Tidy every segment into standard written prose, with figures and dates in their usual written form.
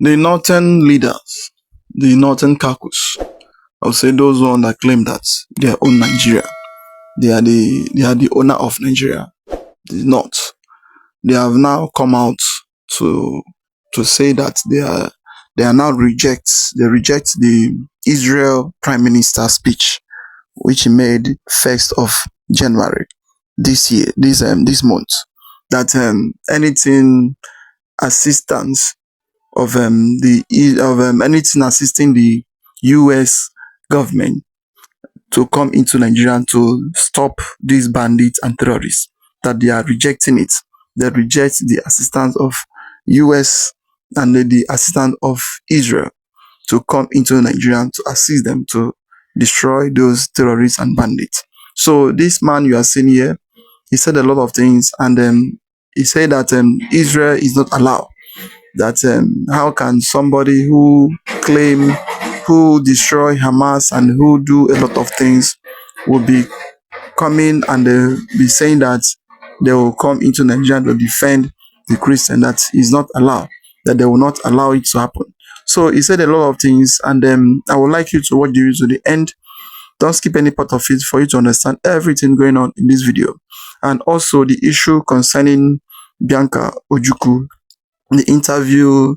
The northern leaders, the northern caucus, I would say those ones that claim that they own Nigeria, they are the owner of Nigeria. The North, they have now come out to say that they are now reject the Israel Prime Minister speech which he made 1st of January this year, this month, that anything assistance of anything assisting the U.S. government to come into Nigeria to stop these bandits and terrorists, that they are rejecting it. They reject the assistance of U.S. and the assistance of Israel to come into Nigeria to assist them to destroy those terrorists and bandits. So this man you are seeing here, he said a lot of things, and he said that Israel is not allowed. That how can somebody who destroy Hamas and who do a lot of things will be coming and be saying that they will come into Nigeria to defend the Christian? That is not allowed, that they will not allow it to happen. So he said a lot of things, and I would like you to watch the video to the end. Don't skip any part of it for you to understand everything going on in this video. And also the issue concerning Bianca Ojukwu, the interview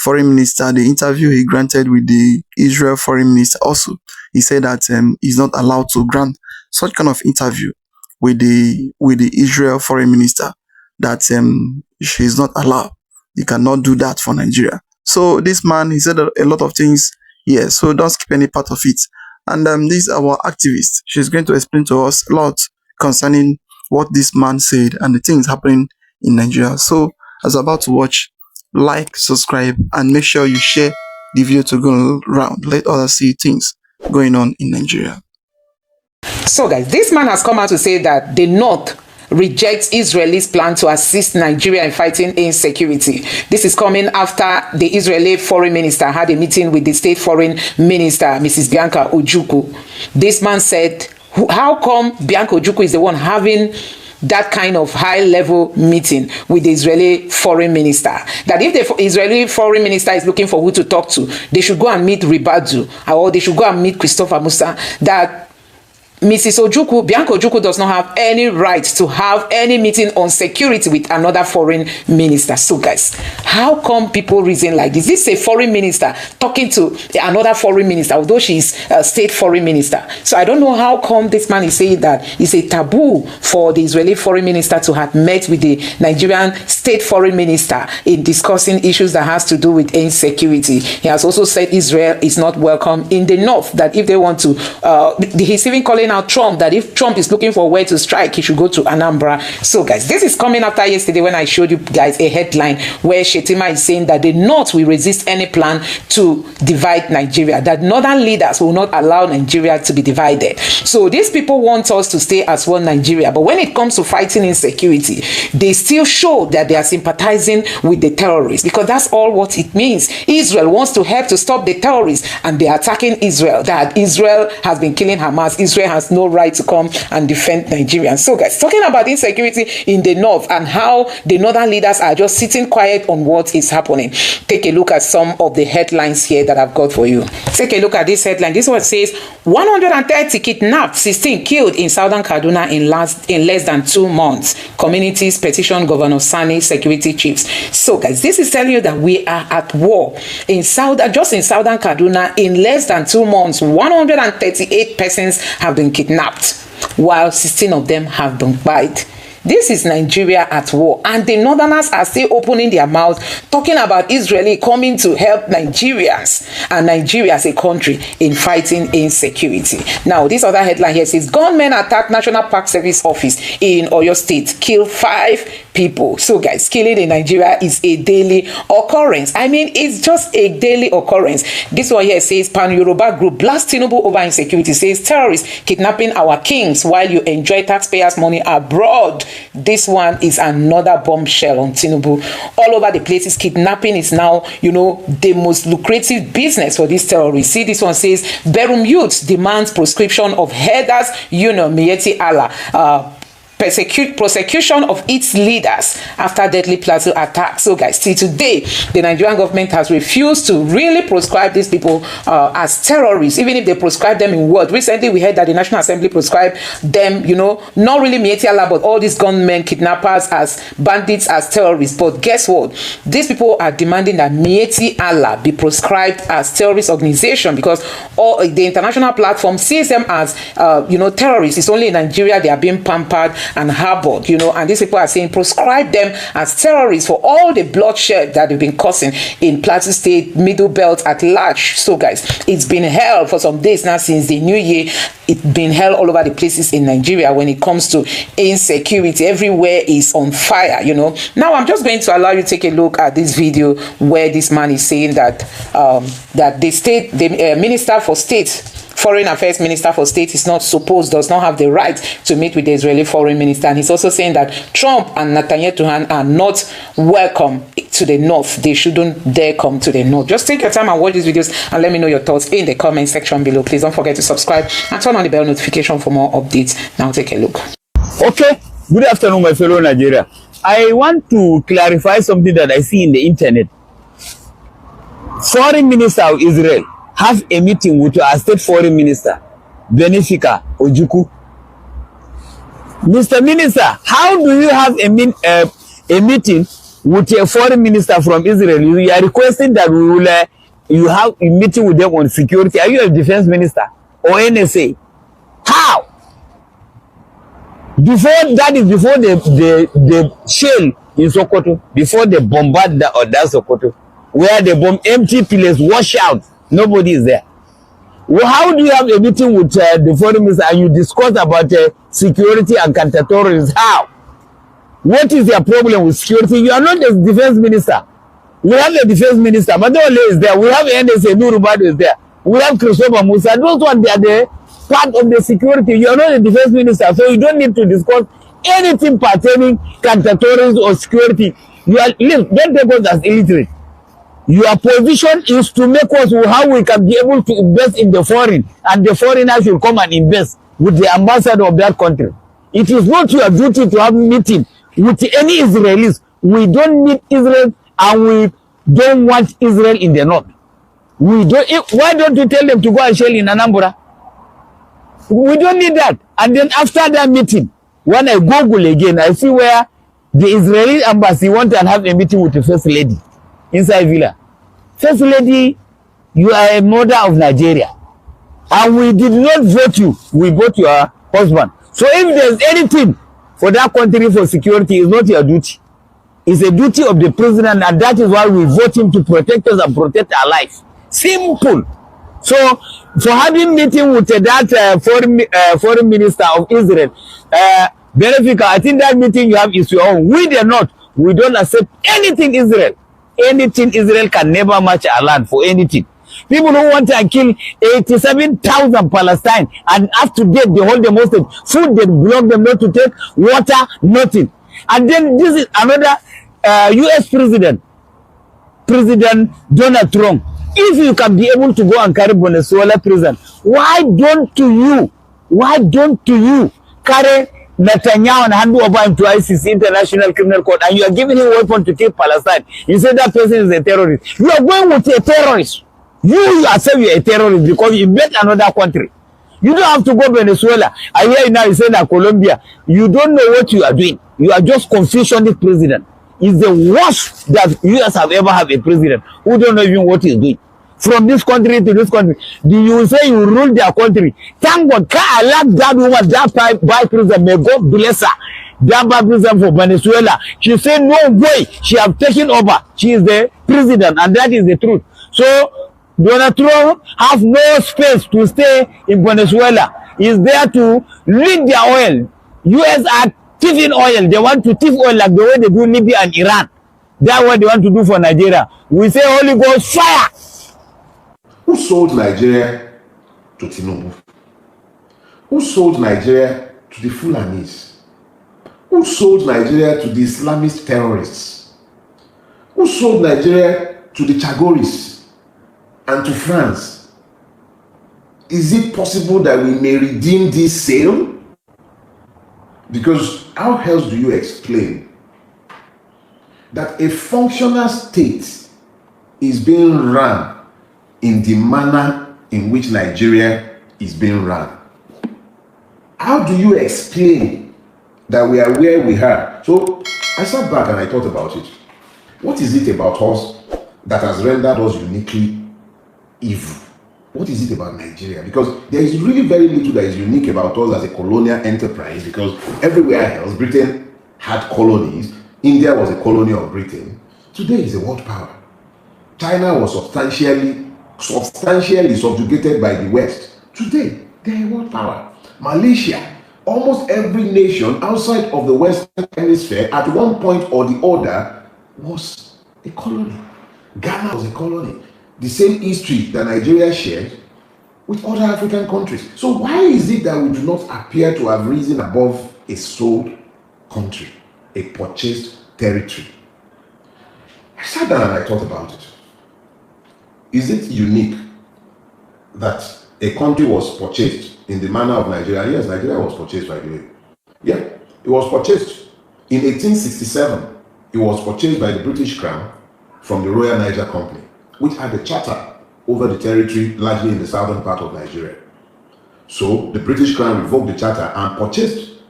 the interview he granted with the Israel foreign minister. Also, he said that he's not allowed to grant such kind of interview with the Israel foreign minister, that she's not allowed. He cannot do that for Nigeria. So this man, he said a lot of things here, so don't skip any part of it. And this is our activist. She's going to explain to us a lot concerning what this man said and the things happening in Nigeria. So as about to watch, like, subscribe, and make sure you share the video to go around. Let others see things going on in Nigeria. So guys, this man has come out to say that the North rejects Israelis' plan to assist Nigeria in fighting insecurity. This is coming after the Israeli foreign minister had a meeting with the state foreign minister, Mrs. Bianca Ojukwu. This man said, how come Bianca Ojukwu is the one having that kind of high-level meeting with the Israeli foreign minister? That if the Israeli foreign minister is looking for who to talk to, they should go and meet Ribadu, or they should go and meet Christopher Musa. That Mrs. Ojukwu, Bianca Ojukwu, does not have any right to have any meeting on security with another foreign minister. So guys, how come people reason like this? This is a foreign minister talking to another foreign minister, although she's a state foreign minister. So I don't know how come this man is saying that it's a taboo for the Israeli foreign minister to have met with the Nigerian state foreign minister in discussing issues that has to do with insecurity. He has also said Israel is not welcome in the North, that if they want to, he's even calling out Trump, that if Trump is looking for where to strike, he should go to Anambra. So guys, this is coming after yesterday when I showed you guys a headline where Shetima is saying that the North will resist any plan to divide Nigeria, that northern leaders will not allow Nigeria to be divided. So these people want us to stay as one Nigeria, but when it comes to fighting insecurity, they still show that they are sympathizing with the terrorists, because that's all what it means. Israel wants to help to stop the terrorists, and they are attacking Israel, that Israel has been killing Hamas. Israel has no right to come and defend Nigerians. So guys, talking about insecurity in the North and how the northern leaders are just sitting quiet on what is happening. Take a look at some of the headlines here that I've got for you. Take a look at this headline. This one says 130 kidnapped, 16 killed in southern Kaduna in less than 2 months. Communities petition Governor Sani security chiefs. So guys, this is telling you that we are at war in just in southern Kaduna. In less than 2 months, 138 persons have been kidnapped, while 16 of them have been killed. This is Nigeria at war, and the northerners are still opening their mouths talking about Israeli coming to help Nigerians and Nigeria as a country in fighting insecurity. Now, this other headline here says gunmen attack National Park Service office in Oyo State, kill 5 people. So guys, killing in Nigeria is a daily occurrence. I mean, it's just a daily occurrence. This one here says Pan-Yoruba group blast Tinubu over insecurity, says terrorists kidnapping our kings while you enjoy taxpayers' money abroad. This one is another bombshell on Tinubu. All over the places, kidnapping is now, the most lucrative business for these terrorists. See, this one says Berum Youth demands proscription of headers, Miyetti Allah. prosecution of its leaders after deadly plateau attack. So guys, till today, the Nigerian government has refused to really proscribe these people as terrorists, even if they proscribe them in word. Recently, we heard that the National Assembly proscribed them, you know, not really Mieti Allah, but all these gunmen, kidnappers as bandits, as terrorists. But guess what? These people are demanding that Mieti Allah be proscribed as terrorist organization, because all the international platform sees them as, you know, terrorists. It's only in Nigeria they are being pampered and harbored, you know, and these people are saying proscribe them as terrorists for all the bloodshed that they've been causing in Plateau State, Middle Belt at large. So guys, it's been hell for some days now since the new year. It's been hell all over the places in Nigeria when it comes to insecurity. Everywhere is on fire, you know. Now I'm just going to allow you to take a look at this video where this man is saying that the Minister for State, Foreign Affairs Minister for State does not have the right to meet with the Israeli Foreign Minister. And he's also saying that Trump and Netanyahu are not welcome to the north. They shouldn't dare come to the north. Just take your time and watch these videos and let me know your thoughts in the comment section below. Please don't forget to subscribe and turn on the bell notification for more updates. Now take a look. Okay, good afternoon, my fellow Nigeria. I want to clarify something that I see in the internet. Foreign Minister of Israel have a meeting with our state foreign minister, Benefika Ojukwu. Mr. Minister, how do you have a meeting with a foreign minister from Israel? You are requesting that we will you have a meeting with them on security. Are you a defense minister or NSA? How? Before that is before the shell in Sokoto, before they bombard that Sokoto, where they bomb empty place, wash out. Nobody is there. Well, how do you have a meeting with the foreign minister and you discuss about security and counter-terrorism? How? What is your problem with security? You are not the defense minister. We have a defense minister. Madole is there. We have NSA, Nurubado is there. We have Christopher Musa. Those ones, they are the part of the security. You are not a defense minister, so you don't need to discuss anything pertaining counter-terrorism or security. Don't take us as illiterate. Your position is to make us how we can be able to invest in the foreign, and the foreigners should come and invest with the ambassador of that country. It is not your duty to have a meeting with any Israelis. We don't need Israel, and we don't want Israel in the north. We don't. Why don't you tell them to go and shell in Anambra? We don't need that. And then after that meeting, when I Google again, I see where the Israeli embassy want to have a meeting with the first lady inside Villa. First lady, you are a mother of Nigeria, and we did not vote you. We vote your husband. So if there's anything for that country for security, it's not your duty. It's a duty of the president, and that is why we vote him to protect us and protect our life. Simple. So for having meeting with that foreign minister of Israel, Benefika, I think that meeting you have is your own. We did not. We don't accept anything Israel. Anything Israel can never match our land for anything. People who want to kill 87,000 Palestine, and up to date they hold them hostage. Food, they block them not to take, water, nothing. And then this is another US President Donald Trump. If you can be able to go and carry Venezuela prison, why don't you carry Netanyahu and hand over him to ICC, International Criminal Court, and you are giving him a weapon to kill Palestine? You say that person is a terrorist. You are going with a terrorist. You yourself, you are a terrorist because you bet another country. You don't have to go Venezuela. I hear now you say that Colombia. You don't know what you are doing. You are just confusioning president. It's the worst that US have ever had a president who don't know even what he's doing. From this country to this country, do you say you rule their country? Thank God, I like that woman, that by president, may God bless her. That by president for Venezuela. She said no way, she have taken over. She is the president, and that is the truth. So Donald Trump have no space to stay in Venezuela. He is there to lead their oil. US are thieving oil. They want to thief oil like the way they do Libya and Iran. That's what they want to do for Nigeria. We say Holy Ghost fire. Who sold Nigeria to Tinubu? Who sold Nigeria to the Fulanis? Who sold Nigeria to the Islamist terrorists? Who sold Nigeria to the Chagoris and to France? Is it possible that we may redeem this sale? Because how else do you explain that a functional state is being run in the manner in which Nigeria is being run? How do you explain that we are where we are? So I sat back and I thought about it. What is it about us that has rendered us uniquely evil? What is it about Nigeria? Because there is really very little that is unique about us as a colonial enterprise, because everywhere else, Britain had colonies. India was a colony of Britain. Today is a world power. China was substantially subjugated by the West. Today, they are a world power. Malaysia, almost every nation outside of the Western Hemisphere at one point or the other was a colony. Ghana was a colony. The same history that Nigeria shared with other African countries. So why is it that we do not appear to have risen above a sold country, a purchased territory? I sat down and I thought about it. Is it unique that a country was purchased in the manner of Nigeria? Yes, Nigeria was purchased, by the way. Yeah, it was purchased. In 1867, it was purchased by the British Crown from the Royal Niger Company, which had a charter over the territory largely in the southern part of Nigeria. So the British Crown revoked the charter and purchased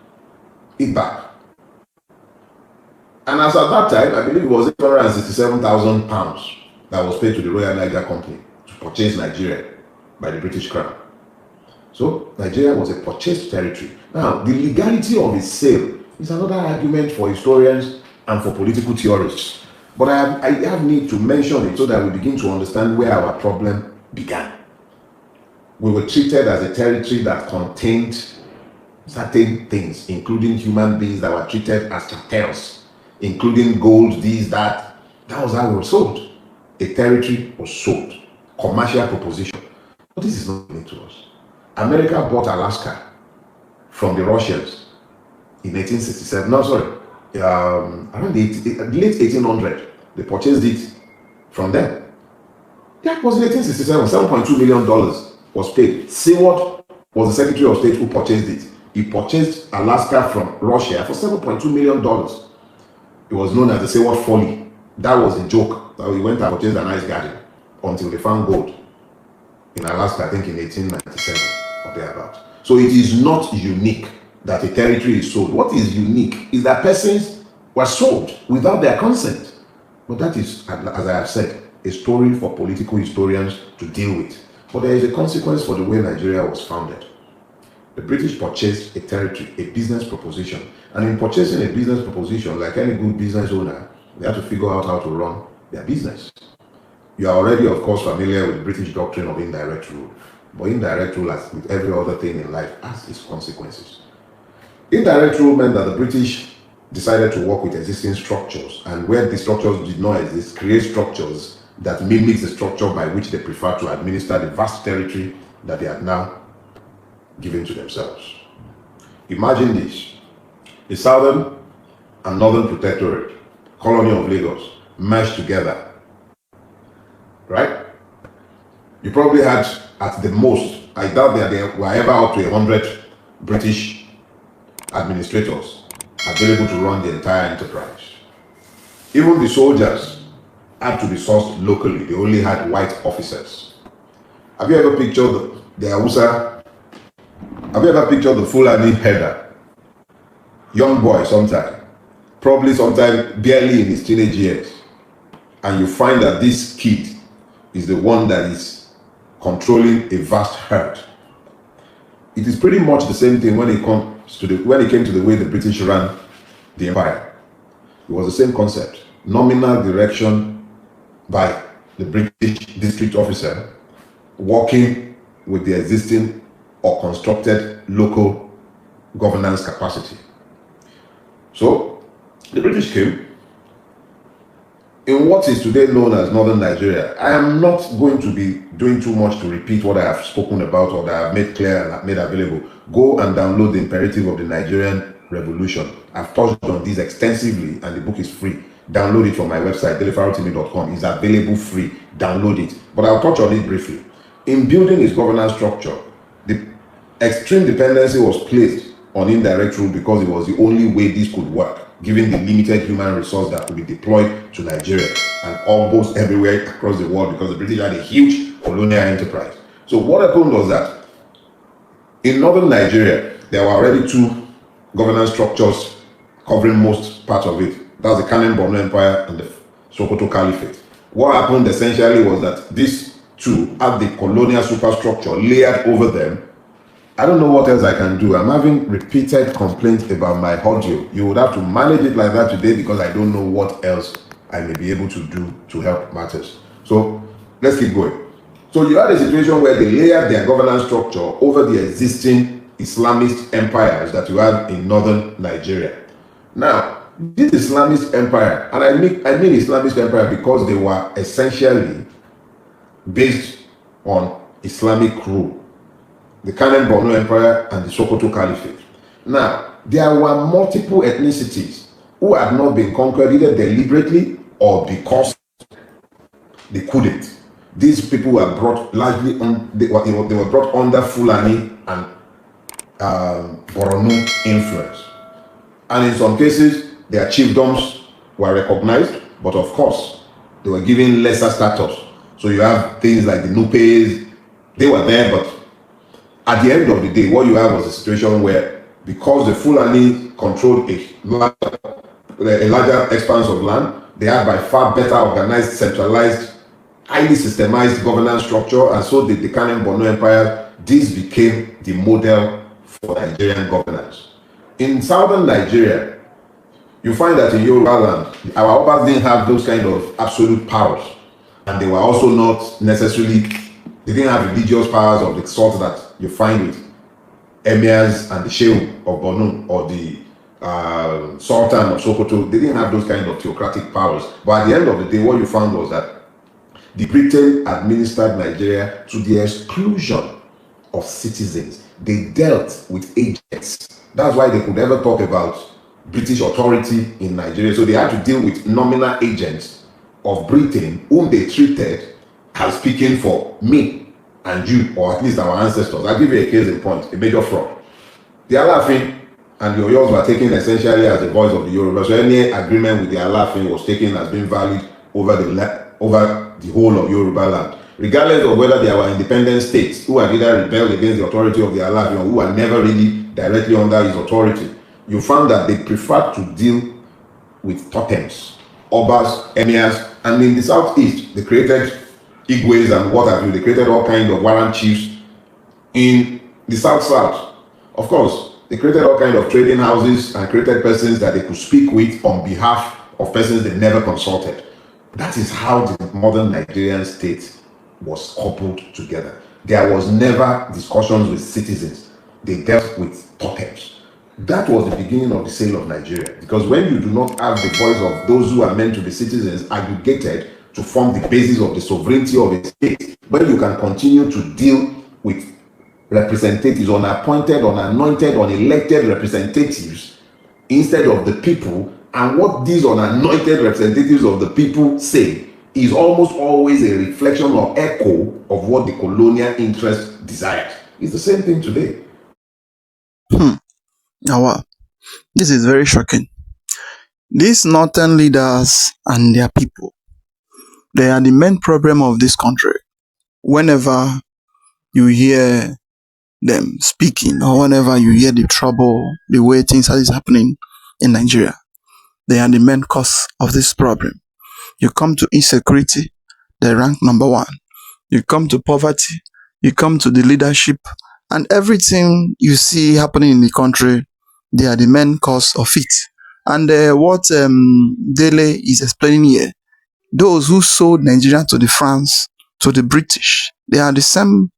it back. And as at that time, I believe it was £867,000 that was paid to the Royal Niger Company to purchase Nigeria by the British Crown. So Nigeria was a purchased territory. Now, the legality of its sale is another argument for historians and for political theorists. But I have need to mention it so that we begin to understand where our problem began. We were treated as a territory that contained certain things, including human beings that were treated as cartels, including gold, this, that. That was how we were sold. A territory was sold. Commercial proposition. But this is not new to us. America bought Alaska from the Russians in 1867. No, sorry. Around the late 1800s, they purchased it from them. That was in 1867. $7.2 million was paid. Seward was the Secretary of State who purchased it. He purchased Alaska from Russia for $7.2 million. It was known as the Seward Folly. That was a joke. That we went and purchased a nice garden until they found gold in Alaska, I think in 1897 or thereabouts. So it is not unique that a territory is sold. What is unique is that persons were sold without their consent. But that is, as I have said, a story for political historians to deal with. But there is a consequence for the way Nigeria was founded. The British purchased a territory, a business proposition. And in purchasing a business proposition, like any good business owner, they have to figure out how to run their business. You are already, of course, familiar with the British doctrine of indirect rule. But indirect rule, as with every other thing in life, has its consequences. Indirect rule meant that the British decided to work with existing structures, and where the structures did not exist, create structures that mimic the structure by which they prefer to administer the vast territory that they had now given to themselves. Imagine this: the southern and northern protectorate, colony of Lagos, merged together, right? You probably had, at the most, I doubt that there were ever up to 100 British administrators available to run the entire enterprise. Even the soldiers had to be sourced locally. They only had white officers. Have you ever pictured the Hausa? Have you ever pictured the Fulani header? Young boy sometime, probably sometime barely in his teenage years. And you find that this kid is the one that is controlling a vast herd. It is pretty much the same thing when it came to the way the British ran the empire. It was the same concept. Nominal direction by the British district officer working with the existing or constructed local governance capacity. So the British came in what is today known as northern Nigeria. I am not going to be doing too much to repeat what I have spoken about or that I have made clear and made available. Go and download The Imperative of the Nigerian Revolution. I've touched on this extensively and the book is free. Download it from my website, delifarotv.com. It's available free. Download it. But I'll touch on it briefly. In building its governance structure, the extreme dependency was placed on indirect rule because it was the only way this could work, given the limited human resource that could be deployed to Nigeria and almost everywhere across the world, because the British had a huge colonial enterprise. So what happened was that in northern Nigeria, there were already two governance structures covering most parts of it. That's the Kanem Borno Empire and the Sokoto Caliphate. What happened essentially was that these two had the colonial superstructure layered over them. I don't know what else I can do. I'm having repeated complaints about my audio. You would have to manage it like that today because I don't know what else I may be able to do to help matters. So let's keep going. So you had a situation where they layered their governance structure over the existing Islamist empires that you had in northern Nigeria. Now, this Islamist empire, and I mean Islamist empire because they were essentially based on Islamic rule. The Kanem Borno Empire and the Sokoto Caliphate. Now, there were multiple ethnicities who had not been conquered either deliberately or because they couldn't. These people were brought largely on, they were brought under Fulani and Boronu influence. And in some cases, their chiefdoms were recognized, but of course, they were given lesser status. So you have things like the Nupes, they were there, but at the end of the day, what you have was a situation where, because the Fulani controlled a larger expanse of land, they had by far better organized, centralized, highly systemized governance structure, and so did the Kanem Borno Empire. This became the model for Nigerian governance. In southern Nigeria, you find that in Yoruba land, our Obas didn't have those kind of absolute powers, and they were also not necessarily, they didn't have religious powers of the sort that you find with emirs and the sheikh of Borno or the sultan of Sokoto. They didn't have those kind of theocratic powers. But at the end of the day, what you found was that the Britain administered Nigeria to the exclusion of citizens. They dealt with agents. That's why they could ever talk about British authority in Nigeria. So they had to deal with nominal agents of Britain whom they treated as speaking for me and you, or at least our ancestors. I'll give you a case in point, a major fraud. The Alafin and the Oyos were taken essentially as the voice of the Yoruba. So any agreement with the Alafin was taken as being valid over the whole of Yoruba land, regardless of whether they were independent states who had either rebelled against the authority of the Alafin or who were never really directly under his authority. You found that they preferred to deal with totems, obas, emirs, and in the southeast, they created Igwes and what have you. They created all kinds of warrant chiefs. In the south, of course, they created all kinds of trading houses and created persons that they could speak with on behalf of persons they never consulted. That is how the modern Nigerian state was coupled together. There was never discussions with citizens. They dealt with totems. That was the beginning of the sale of Nigeria. Because when you do not have the voice of those who are meant to be citizens aggregated to form the basis of the sovereignty of a state, but you can continue to deal with representatives, unappointed, unanointed, unelected representatives instead of the people, and what these unanointed representatives of the people say is almost always a reflection or echo of what the colonial interest desires. It's the same thing today. Now, wow. This is very shocking. These northern leaders and their people, they are the main problem of this country. Whenever you hear them speaking or whenever you hear the trouble, the way things are happening in Nigeria, they are the main cause of this problem. You come to insecurity, they rank number one. You come to poverty, you come to the leadership, and everything you see happening in the country, they are the main cause of it. And what Dele is explaining here, those who sold Nigeria to the France, to the British, they are the same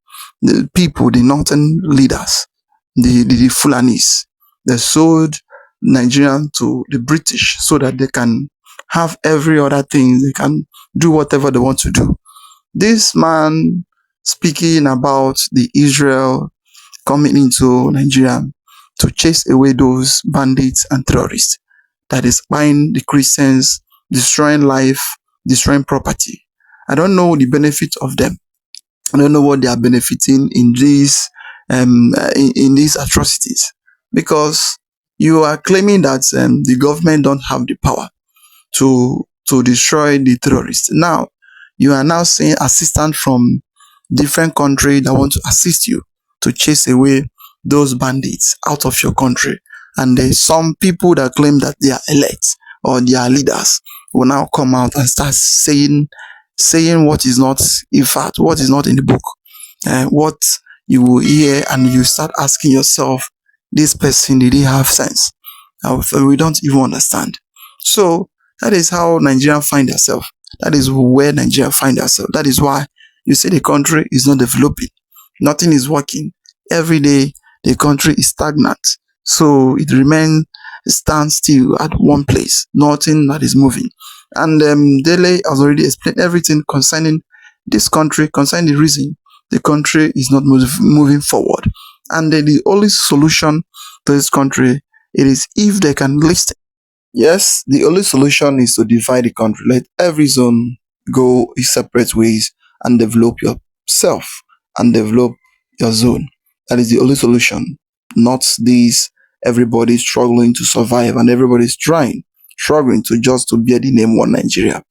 people, the northern leaders, the Fulanis. They sold Nigeria to the British so that they can have every other thing. They can do whatever they want to do. This man speaking about the Israel coming into Nigeria to chase away those bandits and terrorists that is buying the Christians, destroying life, destroying property. I don't know the benefit of them. I don't know what they are benefiting in these atrocities. because you are claiming that the government don't have the power to destroy the terrorists. Now, you are now saying assistance from different country that want to assist you to chase away those bandits out of your country. And there's some people that claim that they are elect or they are leaders will now come out and start saying what is not, in fact, what is not in the book. What you will hear, and you start asking yourself, this person, did he have sense? We don't even understand. So that is how Nigeria find herself. That is where Nigeria find herself. That is why you see the country is not developing. Nothing is working. Every day the country is stagnant. So it remains stand still at one place. Nothing that is moving. And Dele has already explained everything concerning this country, concerning the reason the country is not moving forward. And the only solution to this country, it is if they can listen. Yes, the only solution is to divide the country. Let every zone go its separate ways and develop yourself and develop your zone. That is the only solution. Not this everybody struggling to survive and everybody's struggling to just to bear the name One Nigeria.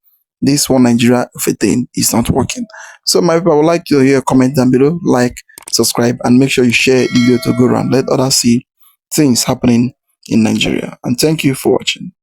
This One Nigeria of a thing is not working. So my people, I would like to hear a comment down below, like, subscribe, and make sure you share the video to go around. Let others see things happening in Nigeria. And thank you for watching.